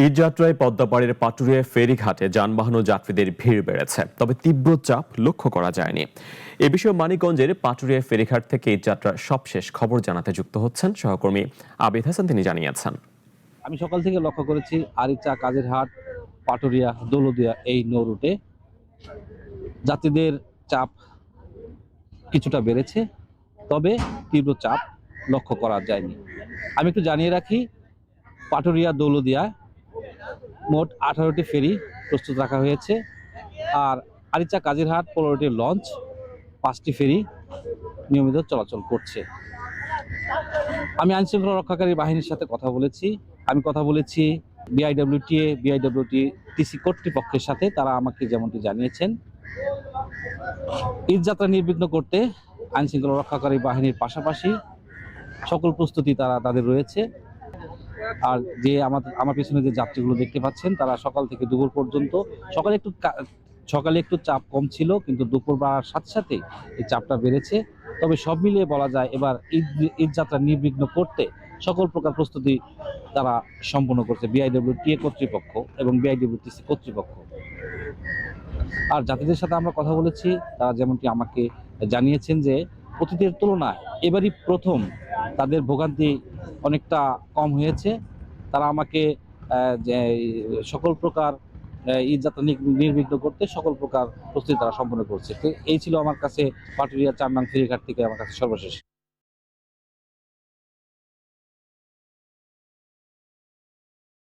ঈদযাত্রায় পদ্মাপাড়ের পাটুরিয়া ফেরিঘাটে যানবাহন ও যাত্রীদের ভিড় বেড়েছে, তবে তীব্র চাপ লক্ষ্য করা যায়নি। এ বিষয়ে মানিকগঞ্জের পাটুরিয়া ফেরিঘাট থেকে ঈদযাত্রার সবশেষ খবর জানাতে যুক্ত হচ্ছেন সহকর্মী আবিদ হাসান। তিনি জানিয়েছেন, আমি সকাল থেকে লক্ষ্য করেছি আরিচা, কাজিরহাট, পাটুরিয়া, দৌলতদিয়া এই নৌ রুটে যাত্রীদের চাপ কিছুটা বেড়েছে, তবে তীব্র চাপ লক্ষ্য করা যায়নি। আমি একটু জানিয়ে রাখি, পাটুরিয়া, দৌলতদিয়া মোট 18টি ফেরি প্রস্তুত রাখা হয়েছে, আর আরিচা, কাজিরহাট 15টি লঞ্চ, 5টি ফেরি নিয়মিত চলাচল করছে। আমি আইনশৃঙ্খলা রক্ষাকারী বাহিনীর সাথে কথা বলেছি। আমি কথা বলেছি বিআইডব্লিউটিএ, বিআইডব্লিউটিসি কর্তৃপক্ষের সাথে। তারা আমাকে যেমনটি জানিয়েছেন, ঈদযাত্রা নির্বিঘ্ন করতে আইনশৃঙ্খলা রক্ষাকারী বাহিনীর পাশাপাশি সকল প্রস্তুতি তাদের রয়েছে। আর যে আমার পিছনে যে যাত্রীগুলো দেখতে পাচ্ছেন, তারা সকাল থেকে দুপুর পর্যন্ত, সকালে একটু চাপ কম ছিল, কিন্তু দুপুর বাড়ার সাথে সাথে এই চাপটা বেড়েছে। তবে সব মিলিয়ে বলা যায়, এবার ঈদযাত্রা নির্বিঘ্ন করতে সকল প্রকার প্রস্তুতি তারা সম্পন্ন করছে বিআইডব্লিউটিএ কর্তৃপক্ষ এবং বিআইডব্লিউটিসি কর্তৃপক্ষ। আর যাত্রীদের সাথে আমরা কথা বলেছি, তারা যেমনটি আমাকে জানিয়েছেন যে অতীতের তুলনায় এবারই প্রথম তাদের ভোগান্তি অনেকটা কম হয়েছে। তারা আমাকে যে সকল প্রকার ঈদযাত্রা নির্বিঘ্ন করতে সকল প্রকার প্রস্তুতি তারা সম্পন্ন করছে। তো এই ছিল আমার কাছে পাটুরিয়া 4 নং ফেরিঘাট থেকে আমার কাছে সর্বশেষ।